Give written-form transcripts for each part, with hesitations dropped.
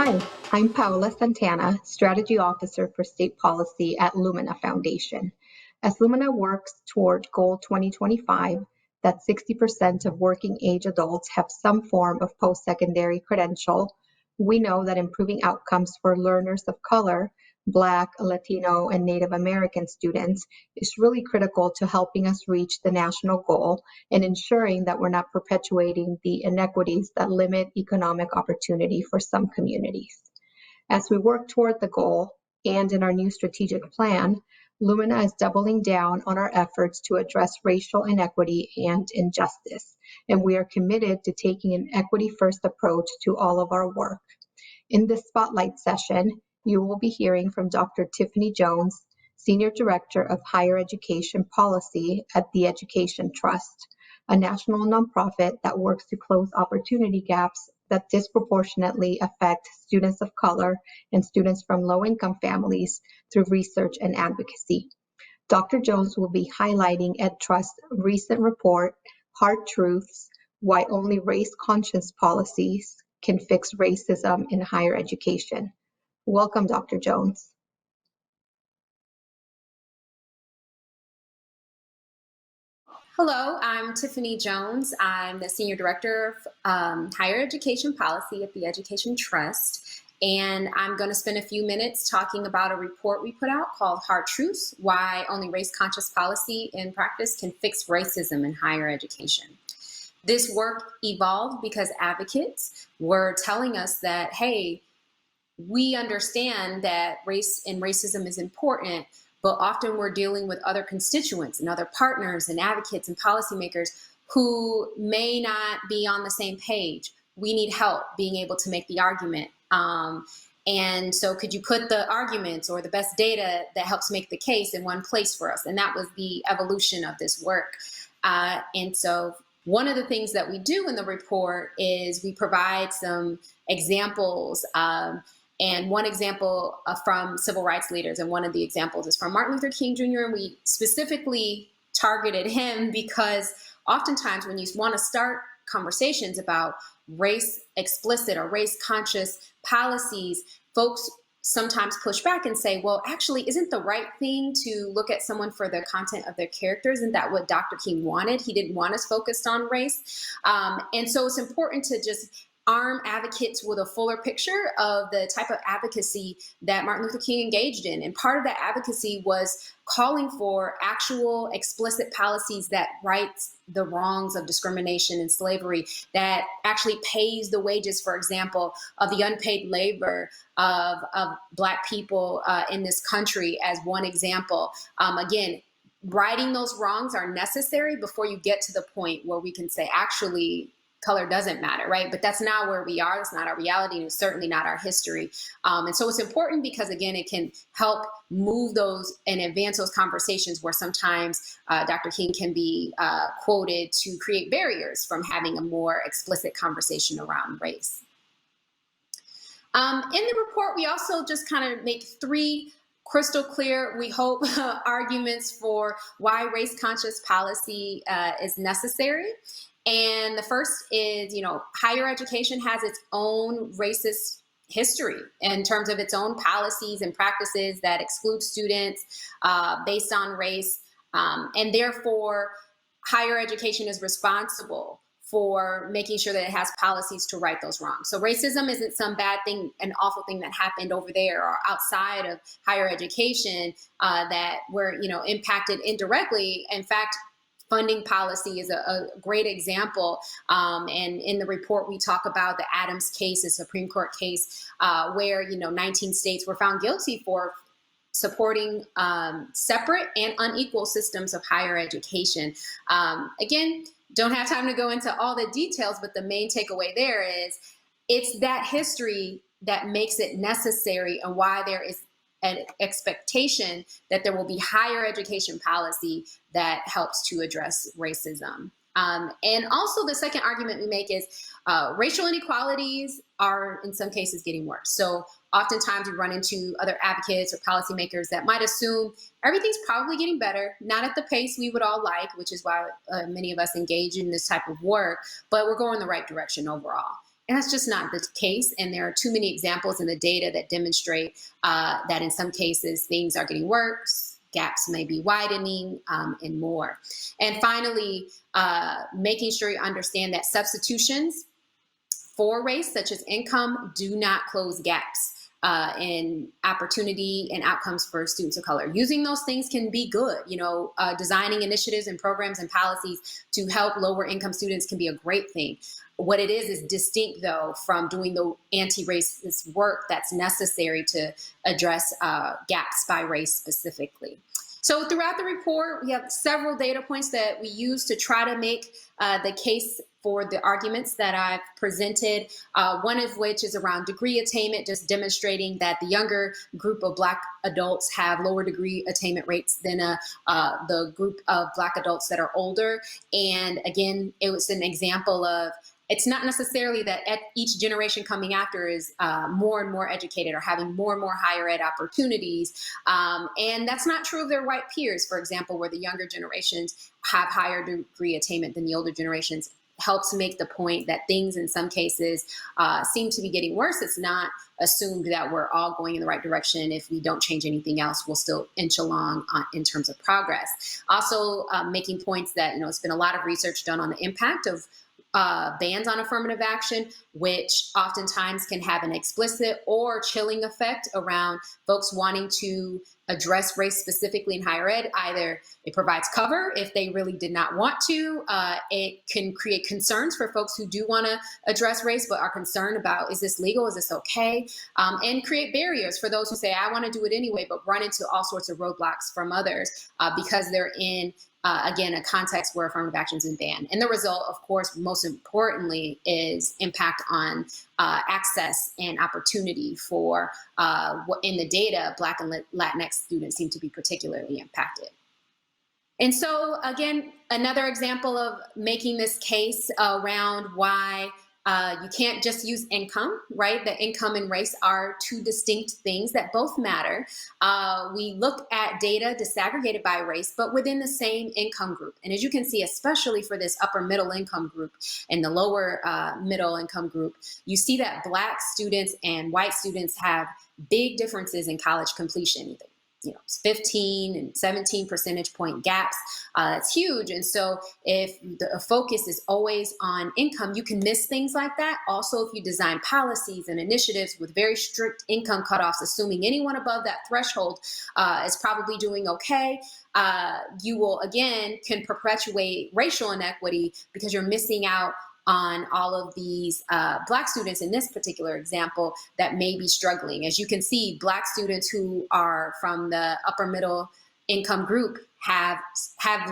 Hi, I'm Paola Santana, Strategy Officer for State Policy at Lumina Foundation. As Lumina works toward Goal 2025, that 60% of working age adults have some form of post-secondary credential, we know that improving outcomes for learners of color, Black, Latino, and Native American students is really critical to helping us reach the national goal and ensuring that we're not perpetuating the inequities that limit economic opportunity for some communities. As we work toward the goal, and in our new strategic plan, Lumina is doubling down on our efforts to address racial inequity and injustice, and we are committed to taking an equity-first approach to all of our work. In this spotlight session, you will be hearing from Dr. Tiffany Jones, Senior Director of Higher Education Policy at the Education Trust, a national nonprofit that works to close opportunity gaps that disproportionately affect students of color and students from low-income families through research and advocacy. Dr. Jones will be highlighting EdTrust's recent report, Hard Truths: Why Only Race-Conscious Policies Can Fix Racism in Higher Education. Welcome, Dr. Jones. Hello, I'm Tiffany Jones. I'm the Senior Director of Higher Education Policy at the Education Trust. And I'm going to spend a few minutes talking about a report we put out called Hard Truths: Why Only Race-Conscious Policy in Practice Can Fix Racism in Higher Education. This work evolved because advocates were telling us that, hey, we understand that race and racism is important, but often we're dealing with other constituents and other partners and advocates and policymakers who may not be on the same page. We need help being able to make the argument. And so could you put the arguments or the best data that helps make the case in one place for us? And that was the evolution of this work. And so one of the things that we do in the report is we provide some examples, and one example from civil rights leaders, and one of the examples is from Martin Luther King Jr., and we specifically targeted him because oftentimes when you want to start conversations about race explicit or race conscious policies, folks sometimes push back and say, well, actually, isn't the right thing to look at someone for the content of their character? Isn't that what Dr. King wanted? He didn't want us focused on race. And so it's important to just arm advocates with a fuller picture of the type of advocacy that Martin Luther King engaged in. And part of that advocacy was calling for actual explicit policies that rights the wrongs of discrimination and slavery, that actually pays the wages, for example, of the unpaid labor of Black people in this country as one example. Again, righting those wrongs are necessary before you get to the point where we can say, actually, color doesn't matter, right? But that's not where we are. It's not our reality, and it's certainly not our history. And so it's important because, again, it can help move those and advance those conversations where sometimes Dr. King can be quoted to create barriers from having a more explicit conversation around race. In the report, we also just kind of make three crystal clear, we hope, arguments for why race-conscious policy is necessary. And the first is, higher education has its own racist history in terms of its own policies and practices that exclude students based on race. And therefore, higher education is responsible for making sure that it has policies to right those wrongs. So racism isn't some bad thing, an awful thing that happened over there or outside of higher education that were, impacted indirectly. In fact, funding policy is a great example. And in the report, we talk about the Adams case, a Supreme Court case, where 19 states were found guilty for supporting separate and unequal systems of higher education. Again, don't have time to go into all the details, but the main takeaway there is it's that history that makes it necessary and why there is an expectation that there will be higher education policy that helps to address racism. And also the second argument we make is racial inequalities are in some cases getting worse. So oftentimes we run into other advocates or policymakers that might assume everything's probably getting better, not at the pace we would all like, which is why many of us engage in this type of work, but we're going the right direction overall. And that's just not the case. And there are too many examples in the data that demonstrate that in some cases things are getting worse, gaps may be widening, and more. And finally, making sure you understand that substitutions for race, such as income, do not close gaps in opportunity and outcomes for students of color. Using those things can be good. Designing initiatives and programs and policies to help lower income students can be a great thing. What it is distinct, though, from doing the anti-racist work that's necessary to address gaps by race specifically. So throughout the report, we have several data points that we use to try to make the case for the arguments that I've presented, one of which is around degree attainment, just demonstrating that the younger group of Black adults have lower degree attainment rates than the group of Black adults that are older. And again, it was an example of, it's not necessarily that each generation coming after is more and more educated or having more and more higher ed opportunities. And that's not true of their white peers, for example, where the younger generations have higher degree attainment than the older generations. Helps make the point that things in some cases seem to be getting worse. It's not assumed that we're all going in the right direction. If we don't change anything else, we'll still inch along in terms of progress. Also making points that, it's been a lot of research done on the impact of bans on affirmative action, which oftentimes can have an explicit or chilling effect around folks wanting to address race specifically in higher ed. Either it provides cover if they really did not want to. It can create concerns for folks who do want to address race but are concerned about, is this legal? Is this okay? And create barriers for those who say, I want to do it anyway, but run into all sorts of roadblocks from others because they're in again, a context where affirmative action is banned. And the result, of course, most importantly, is impact on access and opportunity for, in the data, Black and Latinx students seem to be particularly impacted. And so, again, another example of making this case around why you can't just use income, right? The income and race are two distinct things that both matter. We look at data disaggregated by race, but within the same income group. And as you can see, especially for this upper middle income group and the lower middle income group, you see that Black students and white students have big differences in college completion, either 15 and 17 percentage point gaps. That's huge. And so if the focus is always on income, you can miss things like that. Also, if you design policies and initiatives with very strict income cutoffs, assuming anyone above that threshold is probably doing okay, you will, again, can perpetuate racial inequity because you're missing out on all of these Black students in this particular example that may be struggling. As you can see, Black students who are from the upper middle income group have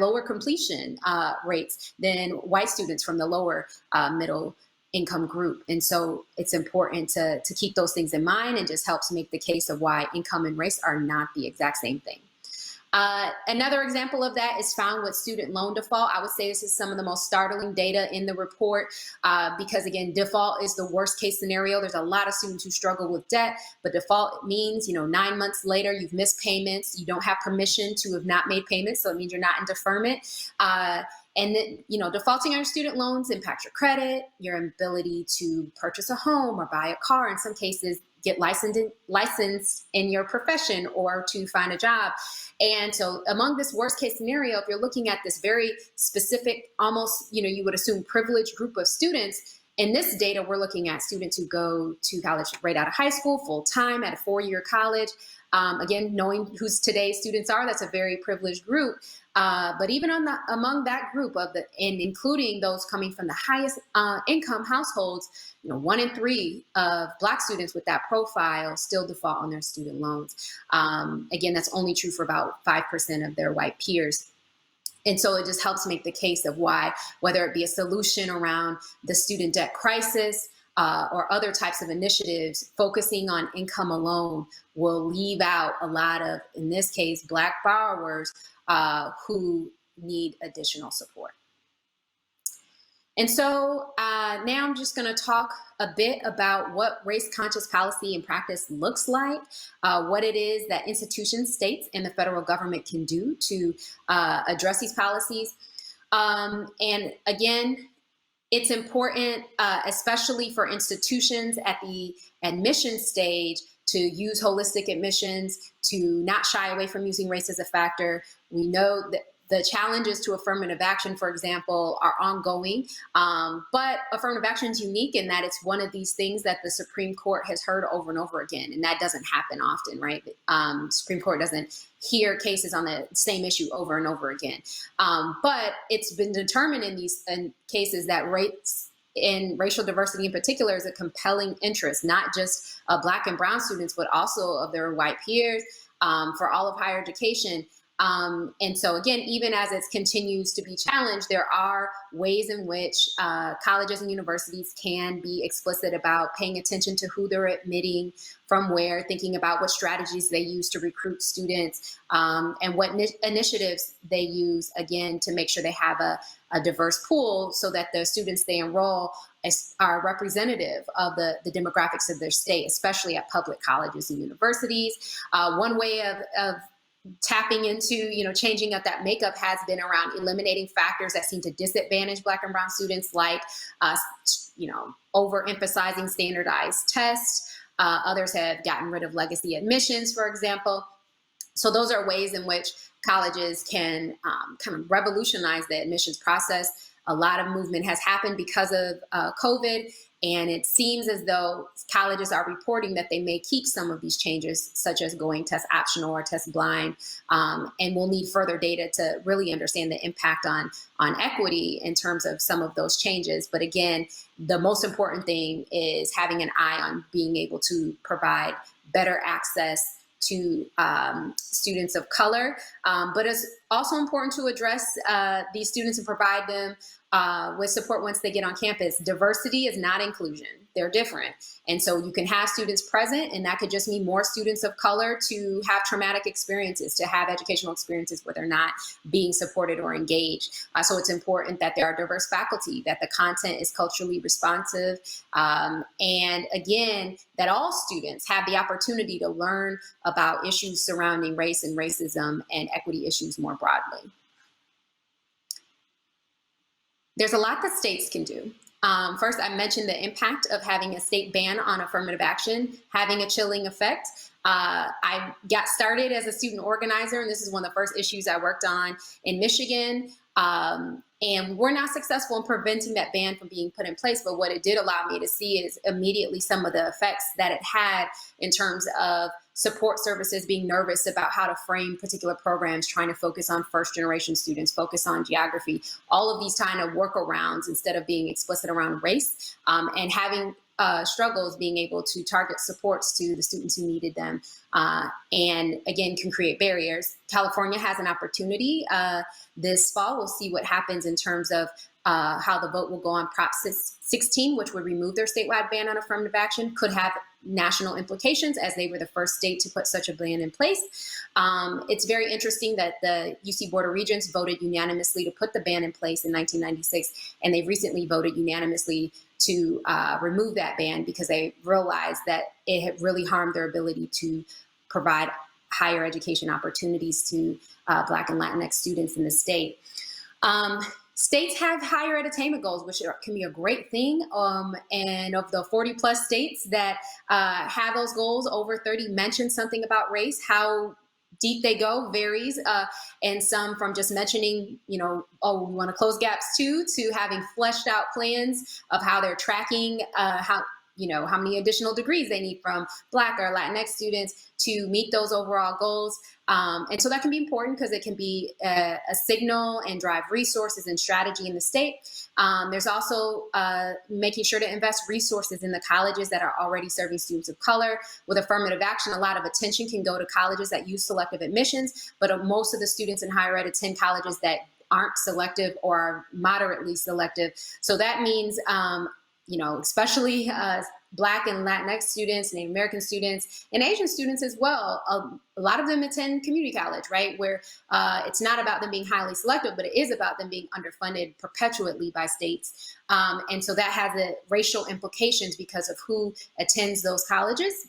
lower completion rates than white students from the lower middle income group. And so it's important to keep those things in mind, and just helps make the case of why income and race are not the exact same thing. Another example of that is found with student loan default. I would say this is some of the most startling data in the report because, again, default is the worst case scenario. There's a lot of students who struggle with debt, but default means, 9 months later, you've missed payments. You don't have permission to have not made payments, so it means you're not in deferment. And then, defaulting on your student loans impacts your credit, your ability to purchase a home or buy a car. In some cases, get licensed in your profession or to find a job. And so among this worst case scenario, if you're looking at this very specific, almost, you would assume privileged group of students, in this data, we're looking at students who go to college right out of high school, full time at a 4-year college. Again, knowing who today's students are, that's a very privileged group. But even among that group and including those coming from the highest income households, 1 in 3 of Black students with that profile still default on their student loans. Again, that's only true for about 5% of their white peers. And so it just helps make the case of why, whether it be a solution around the student debt crisis or other types of initiatives, focusing on income alone will leave out a lot of, in this case, Black borrowers who need additional support. And so now I'm just going to talk a bit about what race-conscious policy and practice looks like, what it is that institutions, states, and the federal government can do to address these policies. And again, it's important, especially for institutions at the admission stage, to use holistic admissions, to not shy away from using race as a factor. We know that the challenges to affirmative action, for example, are ongoing, but affirmative action is unique in that it's one of these things that the Supreme Court has heard over and over again, and that doesn't happen often, right? Supreme Court doesn't hear cases on the same issue over and over again, but it's been determined in these cases that race and racial diversity in particular is a compelling interest, not just of Black and brown students, but also of their white peers, for all of higher education. And so again, even as it continues to be challenged, there are ways in which colleges and universities can be explicit about paying attention to who they're admitting from where, thinking about what strategies they use to recruit students, and what initiatives they use, again, to make sure they have a diverse pool so that the students they enroll are representative of the demographics of their state, especially at public colleges and universities. One way of tapping into, changing up that makeup has been around eliminating factors that seem to disadvantage Black and brown students, like, overemphasizing standardized tests. Others have gotten rid of legacy admissions, for example. So those are ways in which colleges can kind of revolutionize the admissions process. A lot of movement has happened because of COVID, and it seems as though colleges are reporting that they may keep some of these changes, such as going test optional or test blind, and we'll need further data to really understand the impact on equity in terms of some of those changes. But again, the most important thing is having an eye on being able to provide better access to students of color, but it's also important to address these students and provide them with support once they get on campus. Diversity is not inclusion. They're different. And so you can have students present, and that could just mean more students of color to have traumatic experiences, to have educational experiences where they're not being supported or engaged. So it's important that there are diverse faculty, that the content is culturally responsive, and again, that all students have the opportunity to learn about issues surrounding race and racism and equity issues more broadly. There's a lot that states can do. First, I mentioned the impact of having a state ban on affirmative action, having a chilling effect. I got started as a student organizer, and this is one of the first issues I worked on in Michigan. And we're not successful in preventing that ban from being put in place. But what it did allow me to see is immediately some of the effects that it had in terms of support services being nervous about how to frame particular programs, trying to focus on first generation students, focus on geography, all of these kind of workarounds instead of being explicit around race, and having struggles being able to target supports to the students who needed them, and again, can create barriers. California has an opportunity this fall. We'll see what happens in terms of how the vote will go on Prop 16, which would remove their statewide ban on affirmative action, could have national implications as they were the first state to put such a ban in place. It's very interesting that the UC Board of Regents voted unanimously to put the ban in place in 1996, and they recently voted unanimously to remove that ban because they realized that it had really harmed their ability to provide higher education opportunities to Black and Latinx students in the state. States have higher ed attainment goals, which can be a great thing. And of the 40 plus states that have those goals, over 30 mention something about race. How deep they go varies. And some from just mentioning, we want to close gaps too, to having fleshed out plans of how they're tracking how many additional degrees they need from Black or Latinx students to meet those overall goals. And so that can be important because it can be a signal and drive resources and strategy in the state. There's also making sure to invest resources in the colleges that are already serving students of color. With affirmative action, a lot of attention can go to colleges that use selective admissions, but most of the students in higher ed attend colleges that aren't selective or are moderately selective. So that means especially Black and Latinx students, Native American students, and Asian students as well. A lot of them attend community college, right? Where it's not about them being highly selective, but it is about them being underfunded perpetually by states. And so that has racial implications because of who attends those colleges.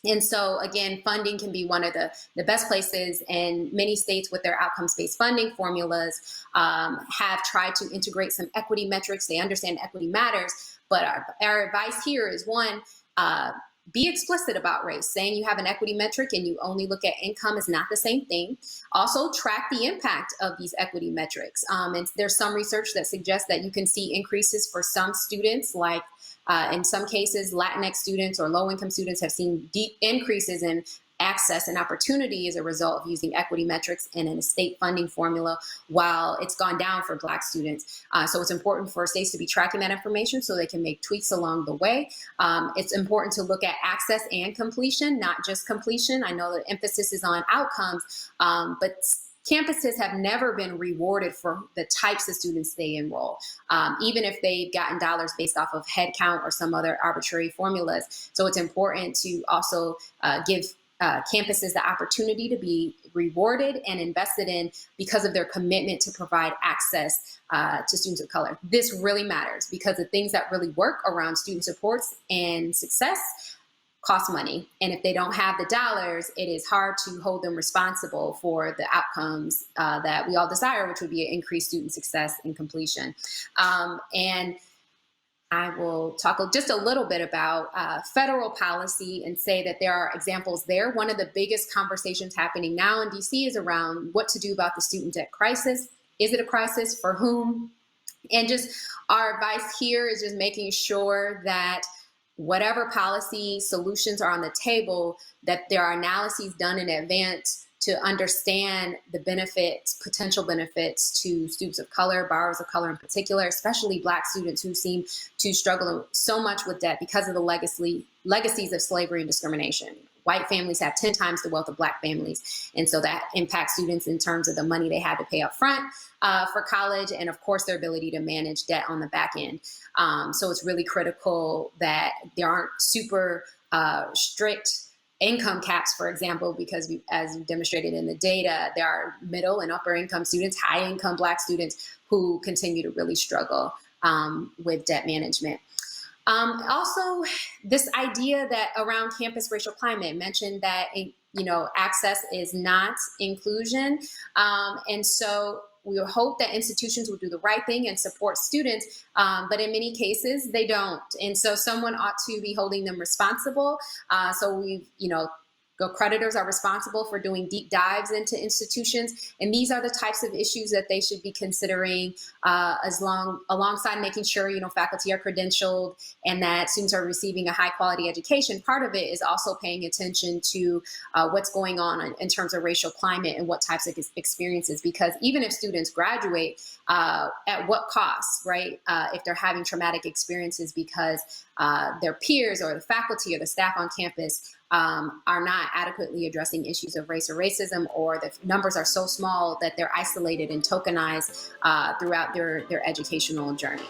And so, again, funding can be one of the best places, and many states with their outcomes-based funding formulas have tried to integrate some equity metrics. They understand equity matters, but our advice here is one, be explicit about race. Saying you have an equity metric and you only look at income is not the same thing. Also, track the impact of these equity metrics. And there's some research that suggests that you can see increases for some students, like in some cases, Latinx students or low-income students have seen deep increases in access and opportunity as a result of using equity metrics and in a state funding formula, while it's gone down for Black students. So it's important for states to be tracking that information so they can make tweaks along the way. It's important to look at access and completion, not just completion. I know the emphasis is on outcomes, but campuses have never been rewarded for the types of students they enroll, even if they've gotten dollars based off of head count or some other arbitrary formulas. So it's important to also give campuses the opportunity to be rewarded and invested in because of their commitment to provide access to students of color. This really matters because the things that really work around student supports and success cost money. And if they don't have the dollars, it is hard to hold them responsible for the outcomes that we all desire, which would be increased student success and completion. And I will talk just a little bit about federal policy and say that there are examples there. One of the biggest conversations happening now in DC is around what to do about the student debt crisis. Is it a crisis? For whom? And just our advice here is just making sure that whatever policy solutions are on the table, that there are analyses done in advance to understand the benefits, potential benefits to students of color, borrowers of color in particular, especially Black students who seem to struggle so much with debt because of the legacies of slavery and discrimination. White families have 10 times the wealth of Black families. And so that impacts students in terms of the money they had to pay up front for college, and of course their ability to manage debt on the back end. So it's really critical that there aren't super strict income caps, for example, because as we demonstrated in the data, there are middle and upper income students, high income Black students who continue to really struggle with debt management. Also, this idea that around campus racial climate mentioned that, access is not inclusion. And so we hope that institutions will do the right thing and support students, but in many cases they don't. And so someone ought to be holding them responsible. So we've, creditors are responsible for doing deep dives into institutions. And these are the types of issues that they should be considering alongside making sure, faculty are credentialed and that students are receiving a high quality education. Part of it is also paying attention to what's going on in terms of racial climate and what types of experiences, because even if students graduate, at what cost, right? If they're having traumatic experiences because their peers or the faculty or the staff on campus are not adequately addressing issues of race or racism, or the numbers are so small that they're isolated and tokenized throughout their educational journey.